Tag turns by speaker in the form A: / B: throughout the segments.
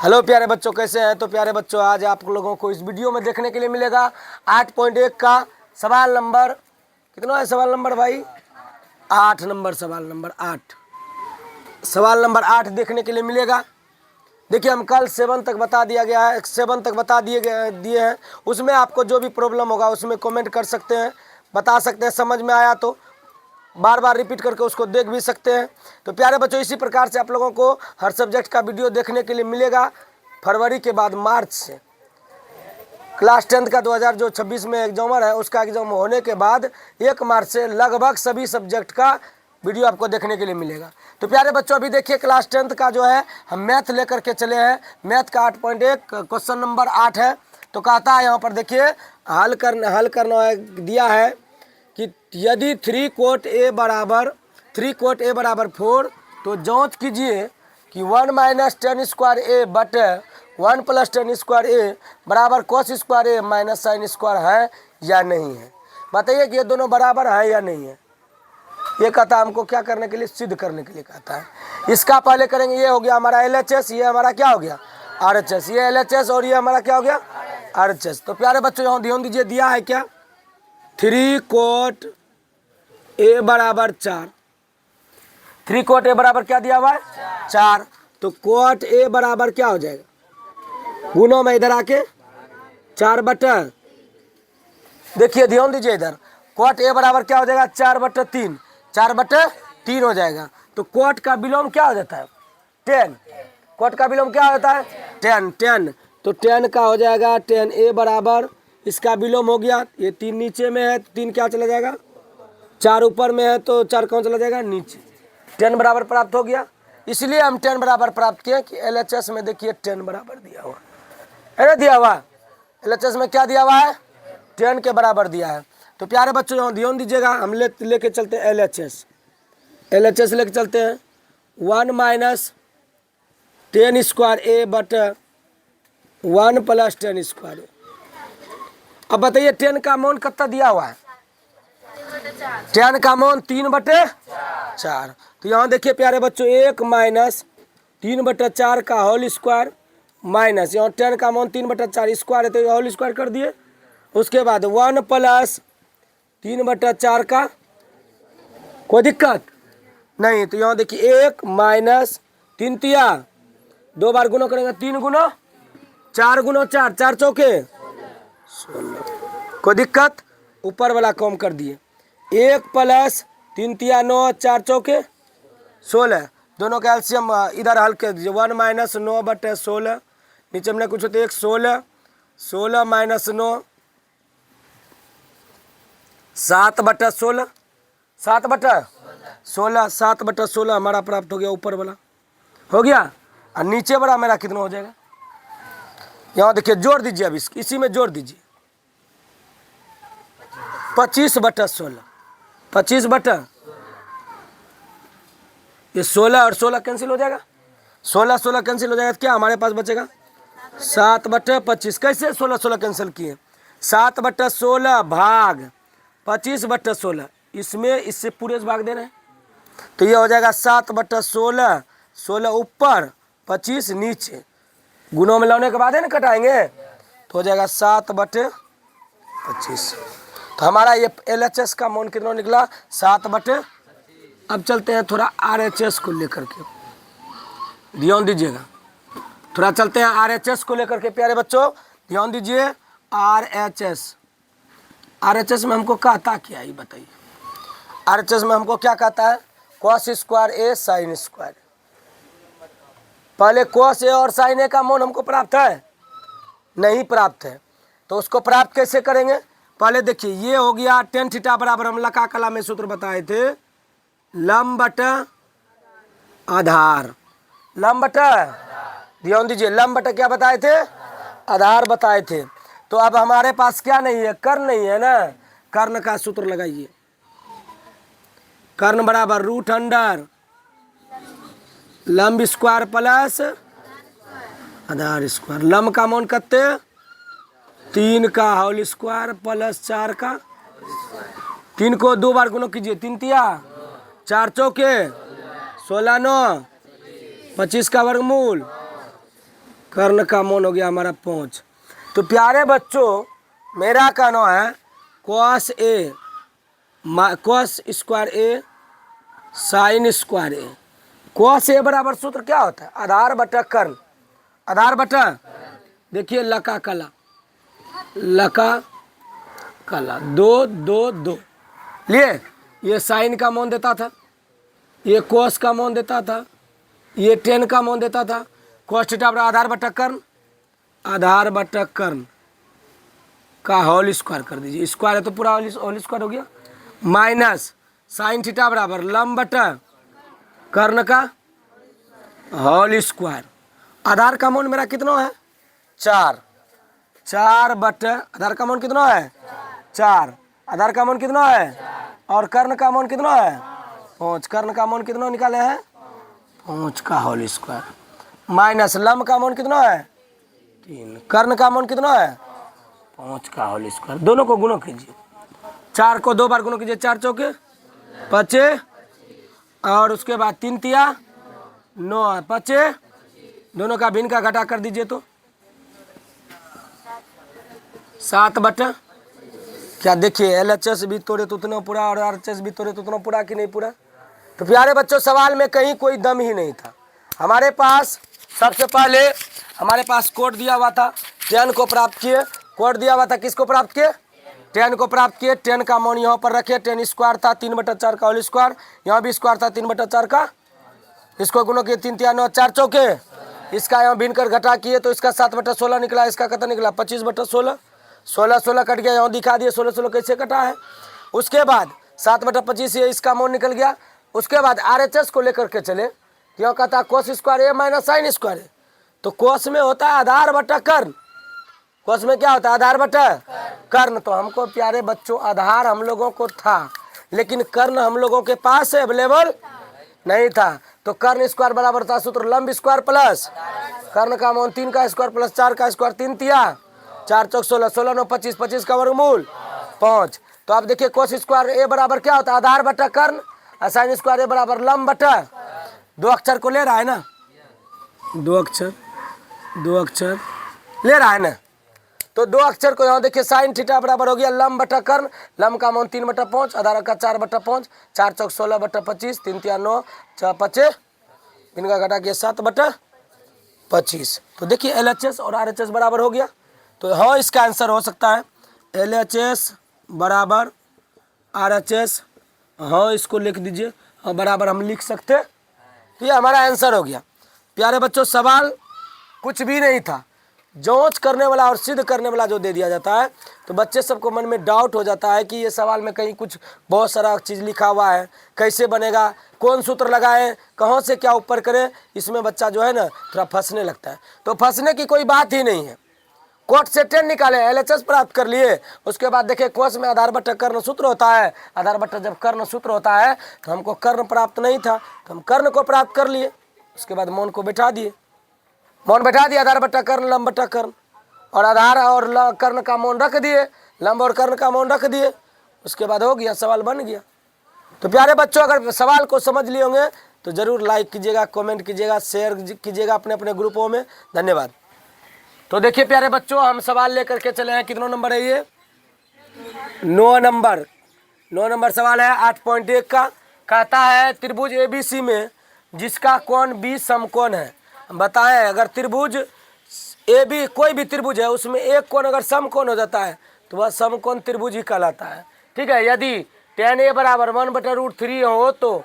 A: Hello प्यारे बच्चों, कैसे हैं? तो प्यारे बच्चों, आज आप लोगों को इस वीडियो में देखने के लिए मिलेगा 8.1 का सवाल नंबर कितना है? सवाल नंबर भाई 8 नंबर, सवाल नंबर 8 देखने के लिए मिलेगा। देखिए, हम कल 7 तक बता दिया गया है, 7 तक बता दिए हैं। उसमें आपको जो भी प्रॉब्लम होगा उसमें कमेंट कर सकते हैं, बता सकते हैं। समझ में आया तो बार बार रिपीट करके उसको देख भी सकते हैं। तो प्यारे बच्चों, इसी प्रकार से आप लोगों को हर सब्जेक्ट का वीडियो देखने के लिए मिलेगा। फरवरी के बाद मार्च से क्लास 10th का 2026 में एग्जामर है, उसका एग्जाम होने के बाद 1 मार्च से लगभग सभी सब्जेक्ट का वीडियो आपको देखने के लिए मिलेगा। तो प्यारे बच्चों, अभी देखिए क्लास 10th का जो है हम मैथ लेकर के चले हैं। मैथ का 8.1 क्वेश्चन नंबर 8 है। तो कहता है यहाँ पर देखिए, हल करना दिया है कि यदि 3 कोट ए बराबर 4, तो जांच कीजिए कि 1 - 10 स्क्वायर ए बटे 1 + 10 स्क्वायर ए बराबर cos स्क्वायर ए माइनस साइन स्क्वायर है या नहीं है। बताइए कि ये दोनों बराबर है या नहीं है। ये कहता है हमको क्या करने के लिए, सिद्ध करने के लिए कहता है। इसका पहले करेंगे, ये हो गया हमारा LHS, ये हमारा क्या हो गया RHS, ये LHS और ये हमारा क्या हो गया RHS। तो प्यारे बच्चों, यहाँ ध्यान दीजिए, दिया है क्या 3 कोट ए बराबर 4। 3 कोट ए बराबर क्या दिया हुआ है 4। तो कोट ए बराबर क्या हो जाएगा, गुणों में इधर आके 4 बटा, देखिए ध्यान दीजिए इधर, कोट ए बराबर क्या हो जाएगा 4/3, 4/3 हो जाएगा। तो कोट का विलोम क्या हो जाता है 10, कोट का विलोम क्या होता है 10। तो 10 का हो जाएगा 10 ए बराबर, इसका विलोम हो गया, ये 3 नीचे में है, 3 क्या चला जाएगा, 4 ऊपर में है, तो 4 कौन चला जाएगा नीचे। 10 बराबर प्राप्त हो गया। इसलिए हम 10 बराबर प्राप्त किए कि LHS में देखिए 10 बराबर दिया हुआ है ना, दिया हुआ LHS में क्या दिया हुआ है 10 के बराबर दिया है। तो प्यारे बच्चों, यहाँ ध्यान दीजिएगा, हम लेके चलते हैं LHS लेके चलते हैं 1 - 10 स्क्वायर ए बटे 1 + 10 स्क्वायर ए। अब बताइए 10 का मान कितना दिया हुआ है 10 का मान 3/4। तो यहाँ देखिए प्यारे बच्चों, 1 - 3/4 का होल स्क्वायर माइनस, यहाँ 10 का मान 3/4 स्क्वायर है तो होल स्क्वायर कर दिए। उसके बाद 1 + 3/4 का, कोई दिक्कत नहीं। तो यहाँ देखिए 1 - 3 तिया 2 बार गुना करेंगे, 3 गुना 4 गुना 4, 4 चौके 16, कोई दिक्कत। ऊपर वाला कम कर दिए, 1 + 3 तिया 9, 4 चौके 16, दोनों का एलसीएम इधर हल कर दीजिए। 1 - 9/16, नीचे में कुछ होते 1 16, 16 - 9 7/16, 7/16, 7/16 हमारा प्राप्त हो गया। ऊपर वाला हो गया और नीचे वाला मेरा कितना हो जाएगा, यहाँ देखिए जोड़ दीजिए, अब इसी में जोड़ दीजिए 25/16, 25 ये 16 और 16 कैंसिल हो जाएगा, 16 कैंसिल हो जाएगा, तो क्या हमारे पास बचेगा 7/25। कैसे 16 कैंसिल किए, 7/16 भाग 25/16, इसमें इससे पूरे से भाग दे रहे हैं, तो ये हो जाएगा 7/16, 16 ऊपर 25 नीचे, गुणों में लाने के बाद है ना कटाएंगे, तो हो जाएगा 7/25। तो हमारा ये LHS का मान कितना निकला 7/। अब चलते हैं थोड़ा RHS को लेकर के, ध्यान दीजिएगा, थोड़ा चलते हैं RHS को लेकर के। प्यारे बच्चों ध्यान दीजिए, RHS में हमको कहता क्या, ये बताइए। RHS में हमको क्या कहता है, cos स्क्वायर ए साइन स्क्वायर। पहले cos ए और साइन ए का मान हमको प्राप्त है, नहीं प्राप्त है, तो उसको प्राप्त कैसे करेंगे। पहले देखिए, ये हो गया tan थीटा बराबर, हम लका कला में सूत्र बताए थे, लंब बटा आधार, लंब बटा, ध्यान दीजिए, लंब बटा क्या बताए थे, आधार बताए थे। तो अब हमारे पास क्या नहीं है, कर्ण नहीं है ना, कर्ण का सूत्र लगाइए, कर्ण बराबर √अंडर लंब स्क्वायर प्लस आधार स्क्वायर। लंब का मान कितने 3 का होल स्क्वायर प्लस 4 का, 3 को 2 बार गुणा कीजिए, 3 तिया 4 चौके 16 9, 25 का वर्गमूल कर्ण का मान हो गया हमारा 5। तो प्यारे बच्चों मेरा कहना है cos A cos square A sine square A। cos A बराबर सूत्र क्या होता है? आधार बटा कर्ण, आधार बटा देखिए लका कला, लका कला 2 2 2 लिए। ये साइन का मान देता था, ये cos का मान देता था, ये tan का मान देता था। cos थीटा बराबर आधार बटा कर्ण, आधार बटा कर्ण का होल स्क्वायर कर दीजिए, स्क्वायर है तो पूरा होल स्क्वायर हो गया, माइनस साइन थीटा बराबर लंब बटा कर्ण का होल स्क्वायर। आधार का मान मेरा कितना है? 4, 4 बटा आधार का मान कितना है? 4, आधार का मान कितना है? और कर्ण का मान कितना है? 5। कर्ण का मान कितना निकाले हैं? 5 का होल स्क्वायर, माइनस लंब का मान कितना है? 3, कर्ण का मान कितना है? 5 का होल स्क्वायर। दोनों को गुणा कीजिए, 4 को 2 बार गुणा कीजिए, 4 चौके 25 और उसके बाद 3 तिया 9 25, दोनों का भिन्न का घटा कर दीजिए तो 7 बटा क्या देखिए LHS भी तोड़े तो उतना पूरा और RHS भी तोड़े तो उतना पूरा कि नहीं पूरा। तो प्यारे बच्चों सवाल में कहीं कोई दम ही नहीं था। हमारे पास सबसे पहले हमारे पास कोड दिया हुआ था, tan को प्राप्त किए, कोड दिया हुआ था किसको प्राप्त किए? tan को प्राप्त किए। tan का मान यहाँ पर रखे, tan स्क्वायर था 3/4 का होल स्क्वायर, यहाँ भी स्क्वायर था 3/4 का, इसको गुणा किए 3 तिया 9 4 चौके, इसका यहाँ भिन्न कर घटा किए तो इसका 7/16 निकला, इसका कितना निकला? 25/16, 16 16 कट गया, यहाँ दिखा दिए 16 16 कैसे कटा है। उसके बाद 7/25 ये इसका मान निकल गया। उसके बाद RHS को लेकर के चले, क्यों कहता है cos square A minus sine square A। तो cos में होता है आधार बटा कर्ण, cos में क्या होता है? आधार बटा कर्ण। तो हमको प्यारे बच्चों आधार हम लोगों को था, लेकिन कर्ण हम लोगों के पास अवेलेबल नहीं था। तो कर्ण स्क्वायर बराबर था सूत्र लंब स्क्वायर प्लस कर्ण का मान 3 का स्क्वायर प्लस 4 का स्क्वायर, 3 तिया 4 चौक 16, 16 9 25, 25 का वर्गमूल 5। तो अब देखिए cos स्क्वायर A बराबर क्या होता है? आधार बटा कर्ण, और साइन स्क्वायर A बराबर लंब बटा, 2 अक्षर को ले रहा है ना, 2 अक्षर ले रहा है ना। तो 2 अक्षर को यहाँ देखिए साइन थीटा बराबर हो गया लंब बटा कर्ण, लंब का मान 3/5, आधार का 4/5, 4 चौक 16/25, 3 तिया 9 4 25, इनका घटा किया 7/25। तो देखिए LHS और RHS बराबर हो गया। तो हाँ इसका आंसर हो सकता है LHS बराबर RHS, हाँ इसको लिख दीजिए, हाँ बराबर हम लिख सकते हैं। तो ये हमारा आंसर हो गया। प्यारे बच्चों सवाल कुछ भी नहीं था, जांच करने वाला और सिद्ध करने वाला जो दे दिया जाता है तो बच्चे सबको मन में डाउट हो जाता है कि ये सवाल में कहीं कुछ बहुत सारा चीज़ लिखा हुआ है, कैसे बनेगा, कौन सूत्र लगाएं, कहाँ से क्या ऊपर करें, इसमें बच्चा जो है ना थोड़ा फंसने लगता है। तो फंसने की कोई बात ही नहीं है। कोट से tan निकाले, LHS प्राप्त कर लिए, उसके बाद देखिए cos में आधार बटा कर्ण सूत्र होता है, आधार बटा जब कर्ण सूत्र होता है तो हमको कर्ण प्राप्त नहीं था तो हम कर्ण को प्राप्त कर लिए। उसके बाद मान को बैठा दिए, मान बैठा दिया आधार बटा कर्ण लंब बटा कर्ण, और आधार और कर्ण का मान रख दिए, लंब और कर्ण का मान रख दिए। उसके बाद हो गया, सवाल बन गया। तो प्यारे बच्चों अगर सवाल को समझ लिए होंगे तो ज़रूर लाइक कीजिएगा, कमेंट कीजिएगा, शेयर कीजिएगा अपने अपने ग्रुपों में। धन्यवाद। तो देखिए प्यारे बच्चों हम सवाल लेकर के चले हैं, कितना नंबर है ये? 9 नंबर सवाल है 8.1 का। कहता है त्रिभुज ABC में जिसका कोण B समकोण है, बताएं अगर त्रिभुज AB कोई भी त्रिभुज है उसमें एक कोण अगर समकोण हो जाता है तो वह समकोण त्रिभुज ही कहलाता है। ठीक है, यदि tan A बराबर 1/√3 हो तो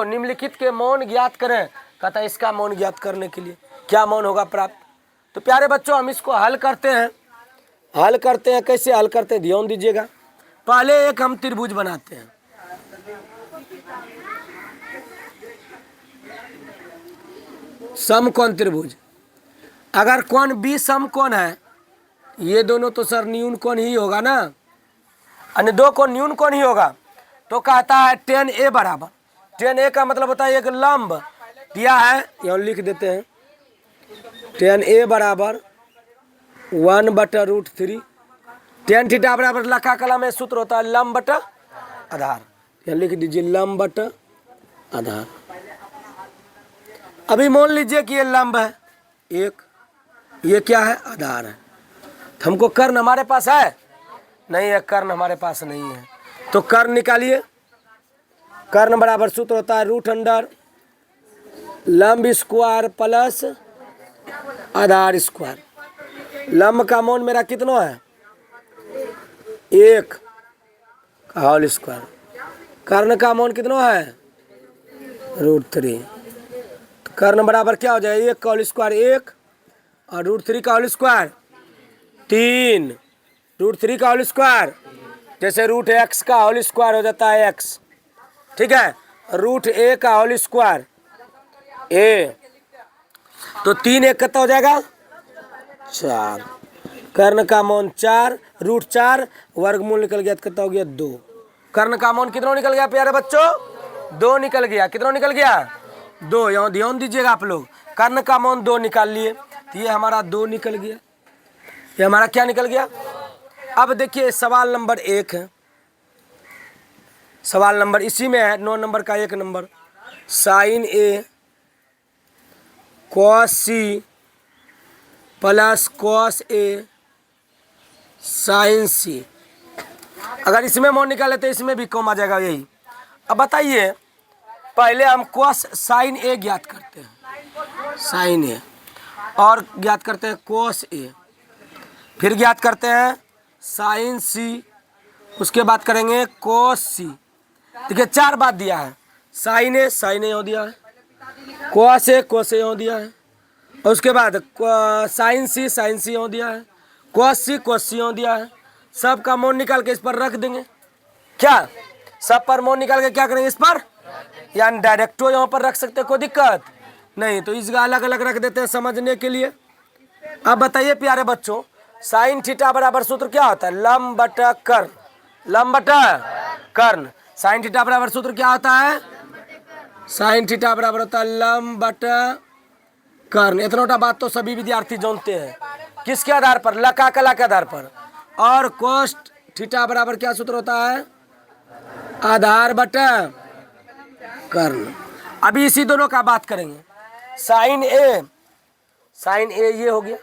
A: निम्नलिखित के मान ज्ञात करें। कहता है इसका मान ज्ञात करने के लिए क्या मान होगा प्राप्त। तो प्यारे बच्चों हम इसको हल करते हैं, कैसे हल करते हैं ध्यान दीजिएगा। पहले एक हम त्रिभुज बनाते हैं, समकोण त्रिभुज। अगर कोण B समकोण है, ये दोनों तो सर न्यून कोण ही होगा ना, अन्य दो कोण न्यून कोण ही होगा। तो कहता है tan A बराबर, tan A का मतलब होता है एक लंब दिया है, यहाँ लिख देते हैं tan A बराबर 1/√3, tan थीटा बराबर लखा कला में सूत्र होता है लंब बटा आधार, यहाँ लिख दीजिए लंब बटा आधार। अभी मान लीजिए कि ये लंब है 1, ये क्या है? आधार है। तो हमको कर्ण हमारे पास है नहीं है, कर्ण हमारे पास नहीं है, तो कर्ण निकालिए। कर्ण बराबर सूत्र होता है रूट अंडर लंब स्क्वायर प्लस आधार स्क्वायर। लंब का मान मेरा कितना है? 1 का होल स्क्वायर। कर्ण का मान कितना है? √3। तो कर्ण बराबर क्या हो जाएगा? 1 का होल स्क्वायर 1 और √3 का होल स्क्वायर 3। √3 का होल स्क्वायर जैसे √x का होल स्क्वायर हो जाता है x, ठीक है। √a का होल स्क्वायर a, तो 3 1 कितना हो जाएगा? 4। कर्ण का मान 4, √4 वर्गमूल निकल गया तो कितना हो गया? 2। कर्ण का मान कितना निकल गया प्यारे बच्चों? 2 निकल गया। कितना निकल गया? 2। यहाँ ध्यान दीजिएगा आप लोग, कर्ण का मान 2 निकाल लिए, तो ये हमारा 2 निकल गया। ये हमारा क्या निकल गया? अब देखिए सवाल नंबर 1 है, सवाल नंबर इसी में है 9 नंबर का 1 number. Sign A cos C plus cos A sign सी। अगर इसमें मान निकाले तो इसमें भी कम आ जाएगा यही। अब बताइए, पहले हम कॉस साइन ए ज्ञात करते हैं, साइन ए, और ज्ञात करते हैं कॉस ए, फिर ज्ञात करते हैं साइन सी, उसके बाद करेंगे कॉस सी। देखिए 4 बात दिया है, साइन ए हो दिया है, कॉस ए हो दिया है, और उसके बाद साइन सी हो दिया है, कॉस सी हो दिया है। सब का मान निकाल के इस पर रख देंगे। क्या सब पर मान निकाल के क्या करेंगे? इस पर यानी डायरेक्टो यहाँ पर रख सकते, कोई दिक्कत नहीं। तो इसका अलग अलग रख देते हैं समझने के लिए। अब बताइए प्यारे बच्चों, साइन थीटा बराबर सूत्र क्या होता है? लंब बटा कर्ण, लंब बटा कर्ण। साइन थीटा बराबर सूत्र क्या होता है? साइन थीटा बराबर होता है लंब बटा कर्ण। इतना बात तो सभी विद्यार्थी जानते हैं। किसके आधार पर? लका कला के आधार पर। और कोस थीटा बराबर क्या सूत्र होता है? आधार बटा कर्ण। अभी इसी दोनों का बात करेंगे। साइन ए ये हो गया,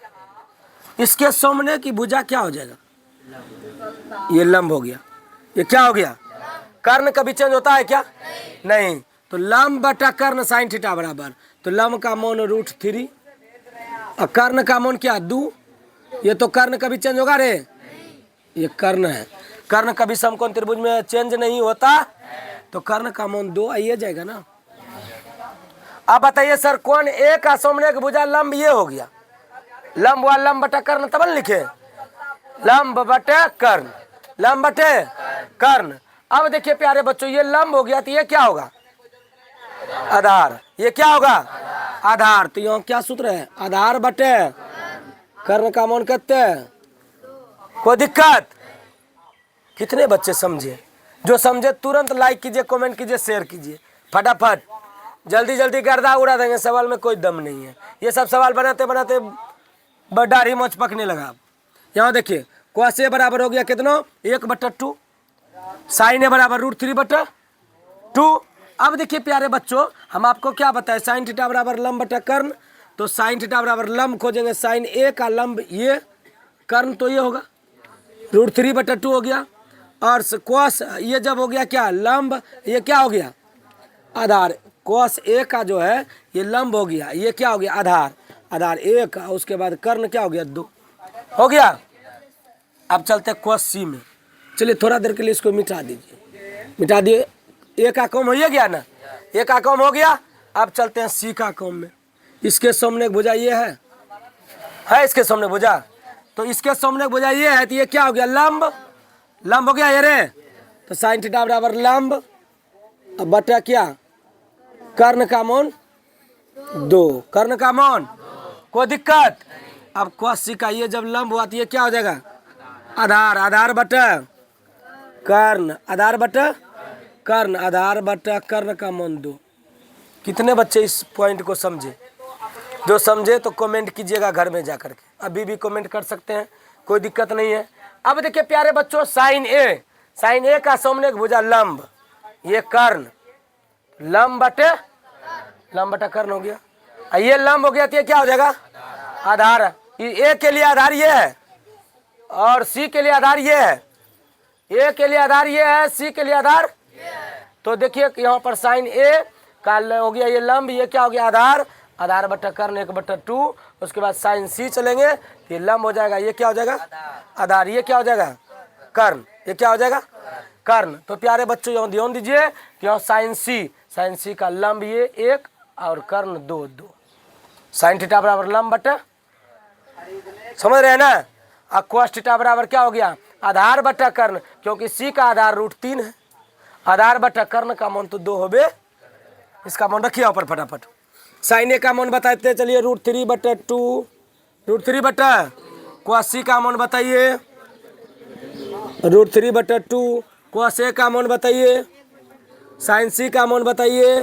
A: इसके सामने की भुजा क्या हो जाएगा? ये लंब हो गया। ये क्या हो गया? कर्ण कभी चेंज होता है क्या? नहीं। तो लंब बटा कर्ण साइन थीटा बराबर, तो लंब का मान √3 और कर्ण का मान क्या? 2। ये तो कर्ण कभी चेंज होगा रे? ये कर्ण है। कर्ण कभी समकोण त्रिभुज में चेंज नहीं होता, तो कर्ण का मान 2 आइए जाएगा ना। अब बताइए सर, कोण ए का सामने की भुजा लंब ये हो गया, लंब व लंब बटा कर्ण तब लिखे, लंब बटे कर्ण, लंब बटे कर्ण। अब देखिए प्यारे बच्चों, ये लंब हो गया तो ये क्या होगा? आधार। ये क्या होगा? आधार। तो यहाँ क्या सूत्र है? आधार बटे कर्ण का मान कितने? कोई दिक्कत? कितने बच्चे समझे? जो समझे तुरंत लाइक कीजिए, कमेंट कीजिए, शेयर कीजिए फटाफट। जल्दी जल्दी गर्दा उड़ा देंगे, सवाल में कोई दम नहीं है। ये सब सवाल बनाते बनाते दाढ़ी मोच पकने लगा। यहाँ देखिए, कॉस ए बराबर हो गया कितना? 1/2। साइन ए बराबर √3/2। अब देखिए प्यारे बच्चों, हम आपको क्या बताए? साइन थीटा बराबर लंब बटा कर्ण, तो साइन थीटा बराबर लंब खोजेंगे, साइन ए का लंब ये, कर्ण तो ये होगा, √3/2 हो गया। और कॉस ये जब हो गया क्या? लंब। ये क्या हो गया? आधार। कॉस ए का जो है ये लंब हो गया, ये क्या हो गया? आधार। आधार 1, उसके बाद कर्ण क्या हो गया? 2 हो गया। अब चलते हैं कॉस सी में। चलिए थोड़ा देर के लिए इसको मिटा दीजिए, मिटा दिए। ए का काम हो गया ना, ए का काम हो गया। अब चलते हैं सी का काम में। इसके सामने भुजा ये है इसके सामने भुजा, तो इसके सामने भुजा ये है, तो ये क्या हो गया? लंब। लंब हो गया ये रे, तो साइन थीटा बराबर लंब। अब बटा क्या? कर्ण का मान 2, कर्ण का मान। कोई दिक्कत? अब कॉस सी का ये जब लंब हुआ तो ये क्या हो जाएगा? आधार। आधार बटा कर्ण, आधार बटा कर्ण, आधार बटा कर्ण का मान 2। कितने बच्चे इस पॉइंट को समझे? जो समझे तो कमेंट कीजिएगा घर में जाकर के, अभी भी कमेंट कर सकते हैं, कोई दिक्कत नहीं है। अब देखिए प्यारे बच्चों, साइन ए का सामने की भुजा लंब, ये कर्ण, लंब बटा कर्ण हो गया। ये लंब हो गया तो ये क्या हो जाएगा? आधार। ए के लिए आधार ये है और सी के लिए आधार ये है। ए के लिए आधार ये है, सी के लिए आधार। तो देखिए यहाँ पर साइन ए का हो गया ये लंब, ये क्या हो गया आधार, आधार बटा कर्ण 1/2। उसके बाद साइन सी चलेंगे तो ये लंब हो जाएगा, ये क्या हो जाएगा आधार, ये क्या हो जाएगा कर्ण, ये क्या हो जाएगा कर्ण। तो प्यारे बच्चों यहाँ ध्यान दीजिए कि यहाँ साइन सी का लंब ये 1 और कर्ण 2 साइन थीटा बराबर लंब बटा, समझ रहे हैं ना। और cos थीटा बराबर क्या हो गया आधार बटा कर्ण, क्योंकि सी का आधार √3 है, आधार बटा कर्ण का मान तो 2 हो बे। इसका मान रखिए ऊपर फटाफट। साइन ए का मान बताते चलिए √3/2, √3 cos सी का मान बताइए √3/2, cos ए का मान बताइए, साइन सी का मान बताइए।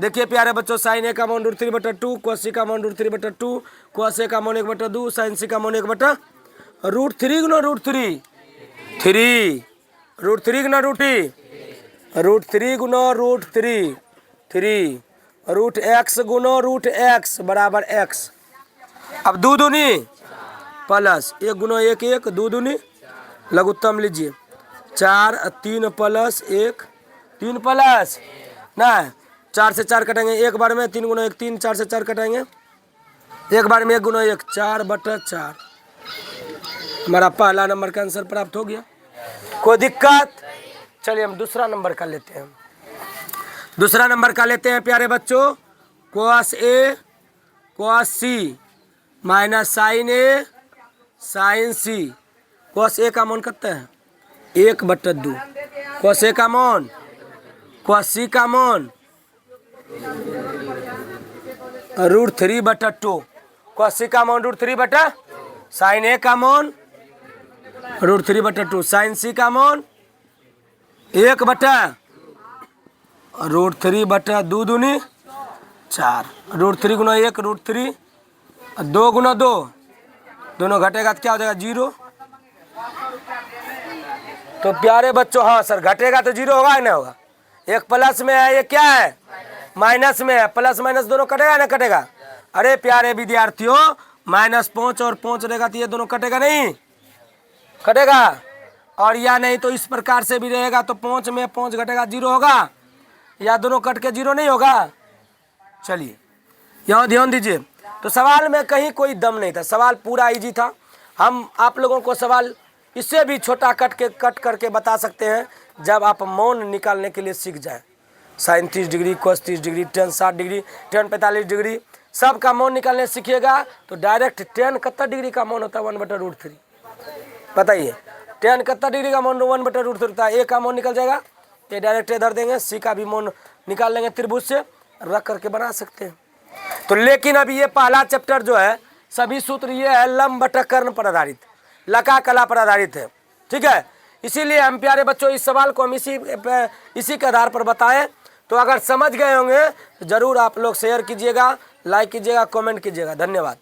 A: देखिए प्यारे बच्चों साइन ए का मान √3/2, cos सी का मान √3/2, cos ए का मान 1/2, साइन सी का मान 1/√3 गुना √3, 3 गुना √3, √3 गुना √3, 3 √x गुना √x बराबर x। अब दो दूनी प्लस 1 गुना 1 1, दो दूनी लघुत्तम लीजिए 4 3 प्लस 1 3 प्लस ना 4 से 4 कटेंगे एक बार में, 3 गुना 1 3, 4 से 4 कटेंगे एक बार में, 1 गुना 1 4/4। हमारा पहला नंबर का आंसर प्राप्त हो गया। कोई दिक्कत? चलिए हम दूसरा नंबर का लेते हैं। दूसरा नंबर का लेते हैं प्यारे बच्चों, cos ए cos सी माइनस साइन ए साइन सी। cos ए का मान कितना है 1/2, cos ए का मान, cos सी का मान √3/2, cos सी का मान √3 साइन ए का मान √3/2, साइन सी का मान 1/√3/2 दूनी 4, √3 गुना 1 √3, 2 गुना 2 दोनों घटेगा तो क्या हो जाएगा 0। तो प्यारे बच्चों हाँ सर घटेगा तो 0 होगा ना होगा, एक प्लस में है ये क्या है माइनस में है, प्लस माइनस दोनों कटेगा ना कटेगा। अरे प्यारे विद्यार्थियों -5 और 5 रहेगा तो ये दोनों कटेगा नहीं, कटेगा। और या नहीं तो इस प्रकार से भी रहेगा तो 5 में 5 घटेगा 0 होगा, या दोनों कट के 0 नहीं होगा। चलिए यहाँ ध्यान दीजिए। तो सवाल में कहीं कोई दम नहीं था, सवाल पूरा इजी था। हम आप लोगों को सवाल इससे भी छोटा कट करके बता सकते हैं जब आप मौन निकालने के लिए सीख जाए। Sine 30 degree, cos 30 degree, tan 60 degree, tan 45 degree, सब का मौन निकालने सीखिएगा तो डायरेक्ट tan कितना डिग्री का मौन होता है 1/√3 बताइए। tan कितना डिग्री का मौन 1/√3 होता है, ए का मौन निकल जाएगा, ये डायरेक्ट इधर देंगे, सी का भी मौन निकाल लेंगे त्रिभुज से, रख करके बना सकते हैं। तो लेकिन अभी ये पहला चैप्टर जो है सभी सूत्र ये है लंब बटा कर्ण पर आधारित, लका कला पर आधारित है, ठीक है। इसीलिए हम प्यारे बच्चों इस सवाल को हम इसी के आधार पर बताएं। तो अगर समझ गए होंगे तो जरूर आप लोग शेयर कीजिएगा, लाइक कीजिएगा, कमेंट कीजिएगा। धन्यवाद।